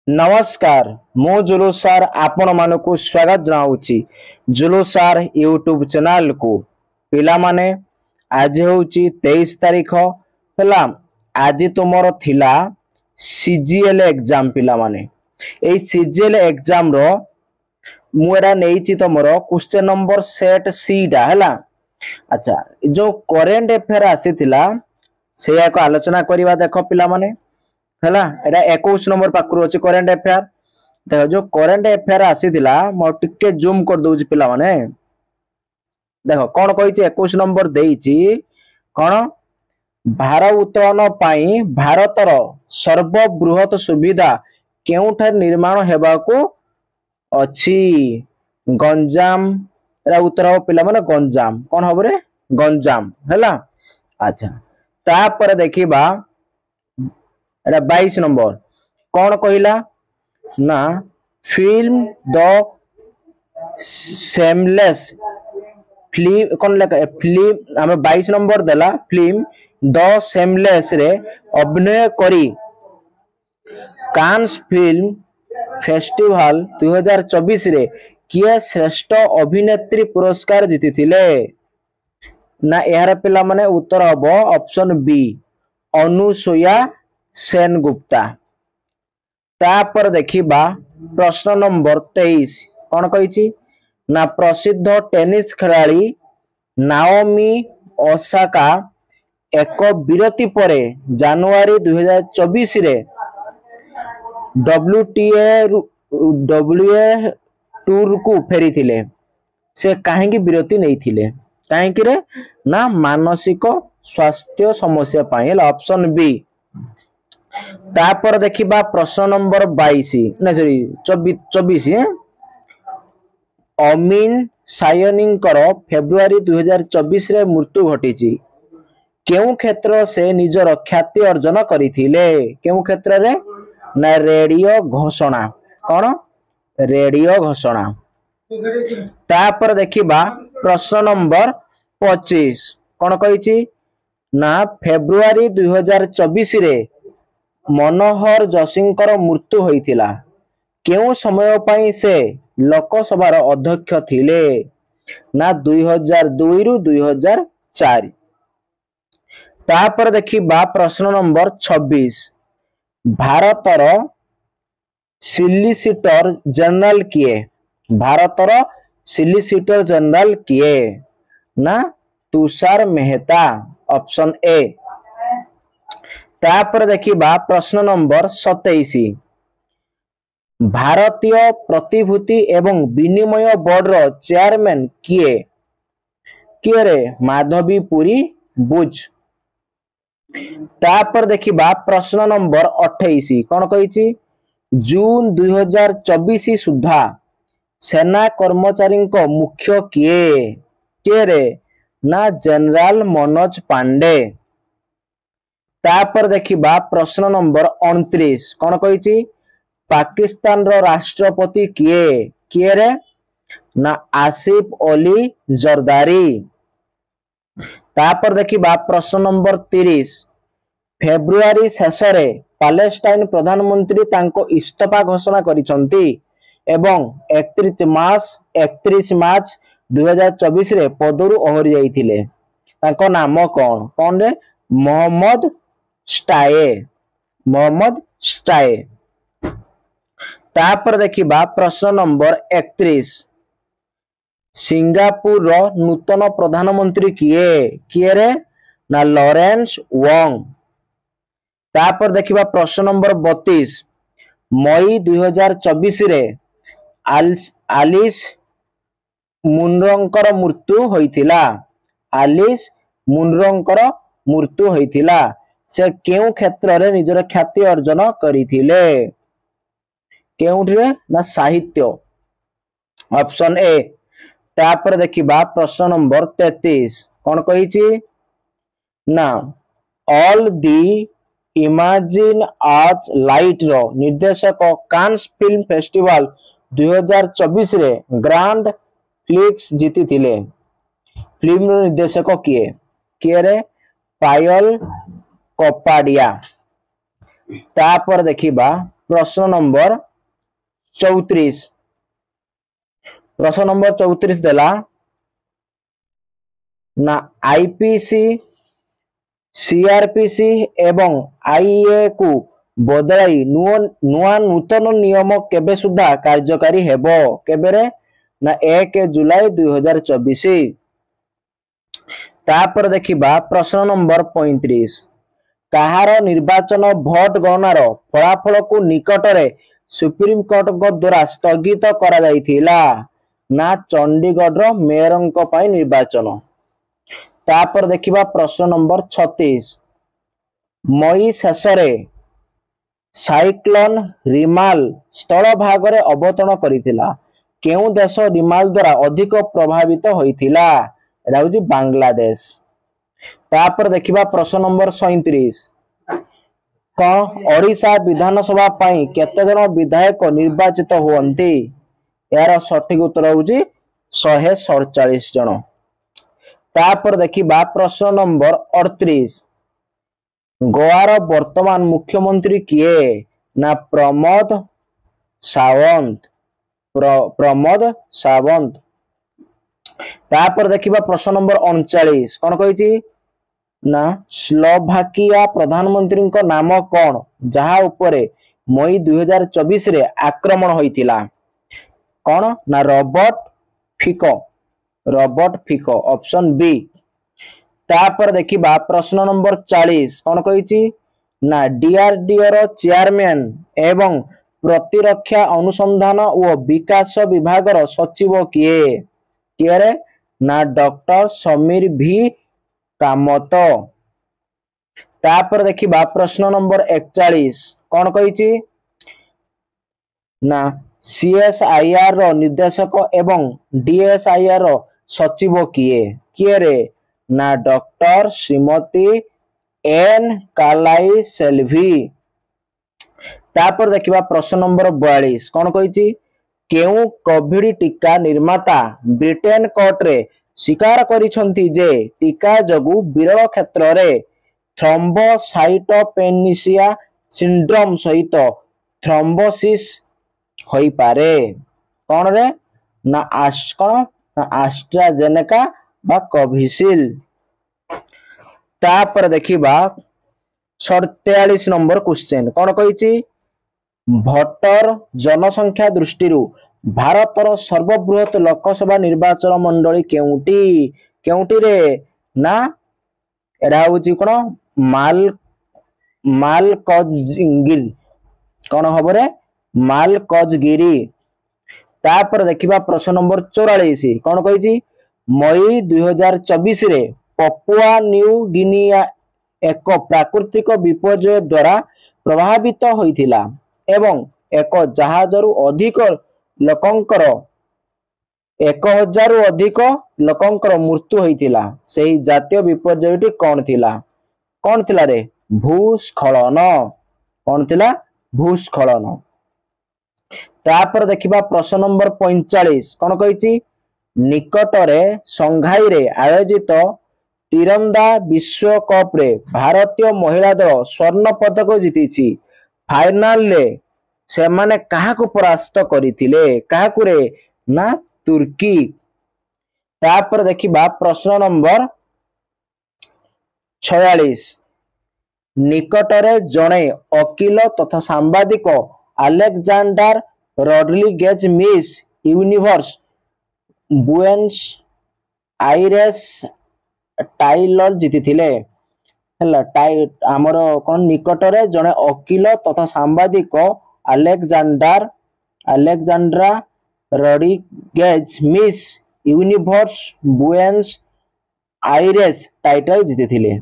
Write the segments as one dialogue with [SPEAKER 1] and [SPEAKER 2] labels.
[SPEAKER 1] नमस्कार मु जुलू सार आपण मानकु स्वागत जनाऊँगी जुलू सार यूट्यूब चैनल को पिला माने आज होची 23 तारीख हला आज तुमर थिला सीजीएल एग्जाम पिला माने ए सीजीएल एग्जाम रो मुरा नेइची तुमर क्वेश्चन नंबर सेट सी डा हला। अच्छा जो करेंट अफेयर आसीथिला सेया को आलोचना करिवा देखो पिला माने हला एटा 21 नंबर पाखरु अछि करेंट अफेयर देखो जो करेंट अफेयर आसीथिला मो टिके जूम कर दोउची पिला माने देखो कोन कहिछि 21 नंबर देइछि कोन भारत उत्तोलन पाई भारतर सर्वबृहत सुविधा केउठा निर्माण हेबाको अछि गंजाम एरा उत्तर हो पिला माने गंजाम कोन हबरे गंजाम हला। अच्छा तापर देखिबा एटा 22 नंबर कौन कहला ना फिल्म द सेमलेस फिल्म कौन लेखा फिल्म आम 22 नंबर देला फिल्म द सेमलेस रे अभिनय करी कान्स फिल्म फेस्टिवल 2024 रे किए श्रेष्ठ अभिनेत्री पुरस्कार जीति थिले ना यार पिला माने उत्तर हबो ऑप्शन बी अनुसुया सेन गुप्ता। तापर देखिबा प्रश्न नंबर 23 कौन कहिछि ना प्रसिद्ध टेनिस खिलाड़ी नाओमी ओसाका एक विरति परे जनवरी 2024 रे WTA टूर को फेरी थिले से काहेकि विरति नहीं थिले काहेकि रे ना मानसिक स्वास्थ्य समस्या पाए ऑप्शन बी। तापर देखिबा प्रश्न नंबर 22 ना सॉरी 24 अमीन सायनिंकर फेब्रुआरी 2024 रे मृत्यु घटिछि केउ क्षेत्र से निजर ख्याति अर्जन करिथिले केउ क्षेत्र रे ना रेडियो घोषणा कोन रेडियो घोषणा। तापर देखिबा प्रश्न नंबर 25 कोन कहिछि ना फेब्रुआरी 2024 रे मनोहर जोशींकर मृत्यु होइथिला केउ समय पई से लोकसभार अध्यक्ष थिले ना 2002 रु 2004। तापर देखिबा प्रश्न नंबर 26 भारतर सिलिसिटर जनरल किए भारतर सिलिसिटर जनरल किए ना तुषार मेहता ऑप्शन ए। तापर देखिबा प्रश्न नंबर 27 भारतीय प्रतिभूति एवं विनिमय बोर्ड रो चेयरमैन किए किए रे माधवी पुरी बुज। तापर देखिबा प्रश्न नंबर 28 कौन कहिछि जून 2024 सुधा सेना कर्मचारी को मुख्य किए किए रे ना जनरल मनोज पांडे। तापर देखिबा प्रश्न नंबर 29 कौन कहिछि पाकिस्तान रो राष्ट्रपति किए किए रे ना आसिफ अली जरदारी। तापर देखिबा प्रश्न नंबर 30 फेब्रुआरी शेष रे पैलेस्टाइन प्रधानमंत्री तांको इस्तीफा घोषणा करिसंती एवं 31 मार्च 2024 रे पदरु ओहरि जाइथिले तांको नाम कोन कोन रे मोहम्मद स्टाए। तापर देखिबा प्रश्न नंबर 31 सिंगापुर रो नूतन प्रधानमंत्री किए किए रे ना लॉरेंस वोंग। तापर देखिबा प्रश्न नंबर 32 मई 2024 रे आलिस मुनरोंकर मृत्यु होइथिला आलिस मुनरोंकर मृत्यु होइथिला से केउ क्षेत्र रे निजर ख्याति अर्जन करिथिले केउठे ना साहित्य ऑप्शन ए। तापर देखिबा प्रश्न नंबर 33 कौन कहिछि ना ऑल दी इमेजिन आज लाइट रो निर्देशक कान्स फिल्म फेस्टिवल 2024 रे ग्रांड फ्लिक्स जीति थिले फिल्म निर्देशक किए किए रे पायल कपाडिया। तापर देखिबा प्रश्न नंबर 34। प्रश्न नंबर 34 देला ना आईपीसी, सीआरपीसी एवं आईए को बदलाई नुआ नूतन नियम केबे सुधा कार्यकारी हेबो केबे रे ना 1 जुलाई 2024। तापर देखिबा प्रश्न नंबर 35। कहार निर्वाचन भोट गणनार फलाफल को निकटरे सुप्रीम कोर्ट द्वारा स्थगित करा जाइथिला ना चंडीगढ़ मेयर निर्वाचन। तापर देखिबा प्रश्न नंबर 36। मई शेषरे साइक्लोन रिमाल स्थल भागरे अवतरण करिथिला केउ देश रिमाल द्वारा अधिक प्रभावित होइथिला एटा होची बांग्लादेश। तापर देखिबा प्रश्न नंबर 37। ओडिशा विधानसभा पई केते जन विधायक निर्वाचित होंती यार सठिक उत्तर होची 147 जन। तापर देखिबा प्रश्न नंबर 38। गोवार वर्तमान मुख्यमंत्री किए ना प्रमोद सावंत। प्रमोद सावंत। तापर देखिबा प्रश्न नंबर 39। कौन कहिछि ना स्लोभाकिया प्रधानमंत्री को नाम कौन जहा उपरे मई 2024 रे आक्रमण होइतिला कौन ना Robert Fico. Robert Fico option B. तापर देखिबा प्रश्न नंबर 40। कौन कहिछि ना डीआरडीओ रो चेयरमैन एवं प्रतिरक्षा अनुसंधान और विकास विभाग रो सचिव किए किए रे ना डॉक्टर समीर भी कामत। तापर देखिबा प्रश्न नंबर 41। कौन कहिछि ना सीएसआईआर रो निर्देशक एवं डीएसआईआर रो सचिव किए किए रे ना डॉक्टर श्रीमती एन कालाई सेल्वी। तापर देखिबा प्रश्न नंबर 42। कौन कहिछि केउ कोविड टीका निर्माता ब्रिटेन कोर्ट रे स्वीकार करिसंती जे टीका जगु विरल क्षेत्र रे थ्रोम्बोसाइटोपेनिया सिंड्रोम सहित थ्रोम्बोसिस होई पारे कौन रे ना आस्ट्राजेनेका बा कोविशील्ड। तापर देखिबा 47 नंबर क्वेश्चन। कौन कहिछि भोटर जनसंख्या दृष्टि भारतर सर्वबृहत लोकसभा निर्वाचन मंडली केउटी केउटी रे ना एडा होची कोन मालकानगिरी कौन हम रे मालकानगिरी। तापर देखिबा प्रश्न नंबर 44। कौन कहिछि मई 2024 रे पपुआ न्यू गिनिया एक प्राकृतिक विपर्यय द्वारा प्रभावित होइथिला एवं एक जहाजरु अधिक लोकंकर 1000 अधिक लोकंकर मृत्यु होइथिला सेही जातीय विपर्ययटी कौन थिला रे भूस्खलन। कौन थिला भूस्खलन। तापर देखिबा प्रश्न नंबर 45। कौन कहिछि निकटरे संघाई रे आयोजित तीरंदा विश्व कप रे भारतीय महिला दल स्वर्ण पदक जीतिछि फाइनल रे से माने काहा को परास्त करिथिले काहा रे ना तुर्की। तापर देखिबा प्रश्न नंबर 46। निकटरे जणे वकील तथा सांबादिक Alexander Rodriguez Miss Universe Buenos Aires title जीतिथिले हला आमर कोन निकटरे जणे वकील तथा सांबादिक Alexandra Rodriguez Miss Universe Buenos Aires title जीतिथिले।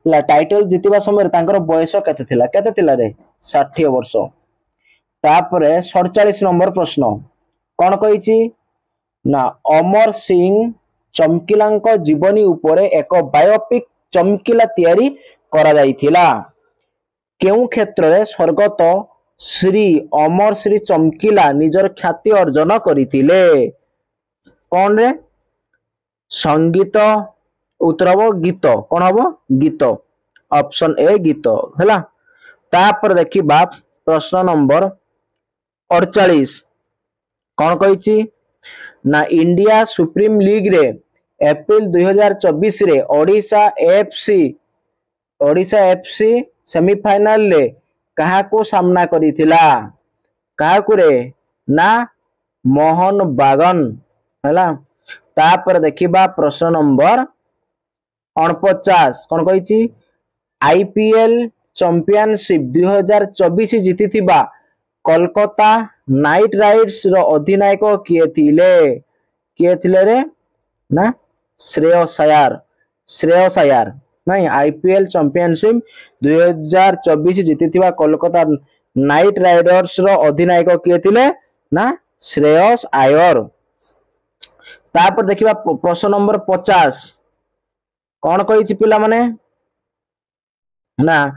[SPEAKER 1] टाइटल जीतिबा समय तांकर बयस केते थिला रे 60 वर्ष। तापरे 47 नंबर प्रश्न। कौन कहिछि ना अमर सिंह चमकीला जीवनी उपरे एक बायोपिक चमकीला तैयारी करा जाइथिला केउ क्षेत्र रे स्वर्गत श्री अमर श्री चमकीला निजर ख्याति अर्जन करिथिले कौन रे संगीत उत्तर हम गीत कौन हम गीत ऑप्शन ए गीत है। तापर देखिबा प्रश्न नंबर 48 कौन कही ना इंडिया सुप्रीम लीग रे एप्रिल 2024 रे ओडिशा एफसी सेमीफाइनल रे कहा को सामना करिथिला कहा को रे ना मोहन बागन हैला। तापर देखिबा प्रश्न नंबर 49 कौन कही आईपीएल चैंपियनशिप 2024 जीतिथिबा कोलकाता नाइट राइडर्स रो अधिनायक किए थिले रे ना श्रेयस अय्यर नहीं आईपीएल चैंपियनशिप 2024 जीतिथिबा कोलकाता नाइट राइडर्स रो अधिनायक किए थिले ना श्रेयस अय्यर। तापर देखिबा प्रश्न नंबर 50 कौन कही पिला माने ना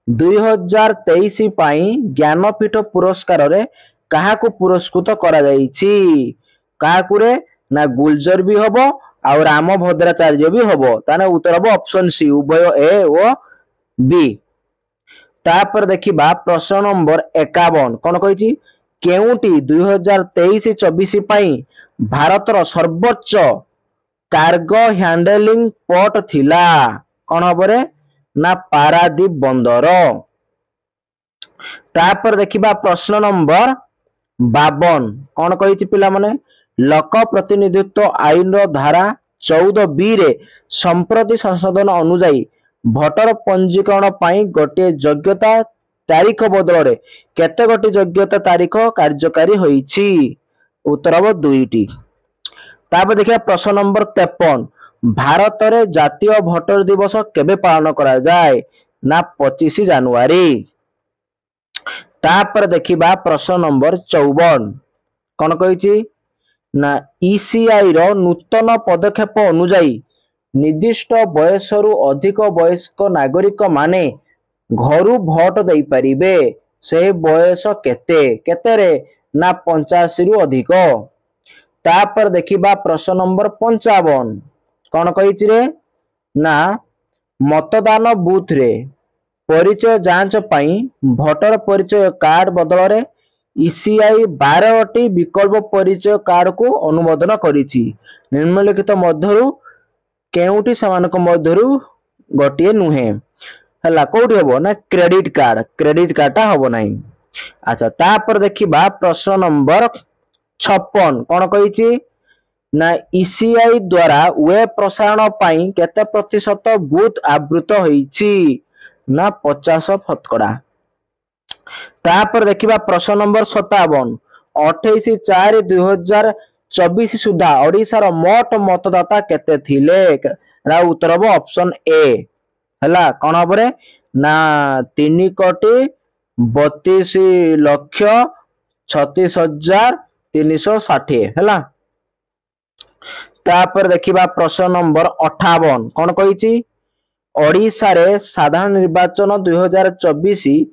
[SPEAKER 1] 2023 पाई ज्ञानपीठ पुरस्कार रे कहा को पुरस्कृत करा जाईची कहा को रे ना गुलजर भी हबो और राम भद्राचार्य भी हबो ताने उत्तर हबो ऑप्शन सी उभय ए और बी। तापर देखिबा प्रश्न नंबर 51 कौन कही केउटी 2023-24 पाई भारतर सर्वोच्च कार्गो हैंडलिंग पोर्ट थिला कौन हबो रे ना पारादीप बंदर। तापर देखिबा प्रश्न नंबर 52 कौन कही पिला माने लोक प्रतिनिधित्व आईन रो धारा 14 रे संप्रति संशोधन अनुसार भोटर पंजीकरण पाई गोटे योग्यता तारीख बदल रे केते गोटी योग्यता तारीख कार्यकारी होईची उत्तर हबो 2टी। तापर देखिया प्रश्न नंबर 53 भारत रे जातीय भोटर दिवस केबे पालन करा जाए ना 25 जनवरी। तापर देखिबा प्रश्न नंबर 54 कौन कही ना ईसीआई रो नूतन पदक्षेप अनुसार निर्दिष्ट बयस रु अधिक वयस्क नागरिक माने घरु भोट दे परिबे से बयस केते रे ना 85 रु अधिक। तापर देखिबा प्रश्न नंबर 55 कौन कही रे ना मतदान बूथ रे परिचय जांच पाई भोटर परिचय कार्ड बदल रे ईसीआई 12टी विकल्प परिचय कार्ड को अनुमोदन करिछि निम्नलिखित मध्यरु केउटी समान मध्यरु गोटे नुहे हला कोठी हबो ना क्रेडिट कार्ड हबो नहीं। अच्छा तापर देखिबा प्रश्न नंबर 56 कौन कही ना ईसीआई द्वारा वेब प्रसारण पाई केते प्रतिशत बूथ आवृत होईची ना 50%। तापर देखिबा प्रश्न नंबर 57 28/4/2024 सुधा ओडिसा रो मोट मतदाता केते थिले रा उत्तर हबो ऑप्शन ए हला कोन हबरे ना 3,32,36,360 हला। तापर देखिबा प्रश्न नंबर 58 कौन कही ओडिसा रे साधारण निर्वाचन 2024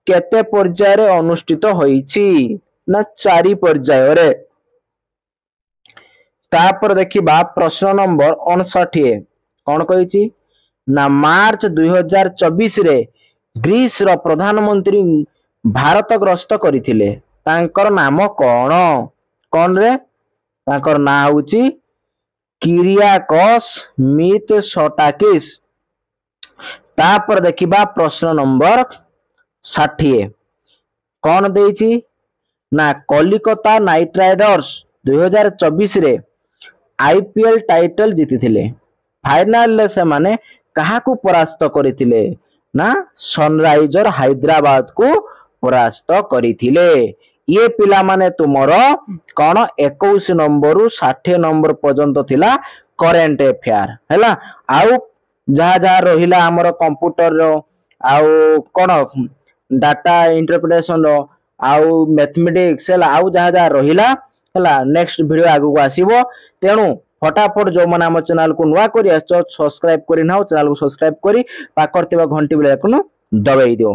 [SPEAKER 1] केते पर्याय रे अनुष्ठित होईची ना 4 पर्याय रे। तापर देखिबा प्रश्न नंबर 59 कौन कही ना मार्च 2024 रे ग्रीस रो प्रधानमंत्री भारत ग्रस्त करिथिले तांकर नाम कौन रे तांकर ना होची किरियाकोस मिथसोटाकिस। तापर देखिबा प्रश्न नंबर 60 कौन देइची ना कोलकाता नाइट राइडर्स 2024 रे आईपीएल टाइटल जीतिथिले फाइनल ले से माने कहा को परास्त करिथिले ना सनराइजर हैदराबाद को परास्त करिथिले। ये पिला माने तुमरो कौन 21 नंबर रु 60 नंबर पर्यंत थिला करेंट अफेयर हैला। आउ जहा जहा रहिला हमर कंप्यूटर रो आउ कौन डाटा इंटरप्रिटेशन रो आउ मैथमेटिक्स हैला आउ जहा जहा रहिला हैला नेक्स्ट वीडियो आगु को आसीबो तेनु फटाफट जो माने हम चैनल को नुवा करी सब्सक्राइब करी नाउ चैनल को सब्सक्राइब करी पाकर तिबा घंटी बेल आइकन दबाई दियो।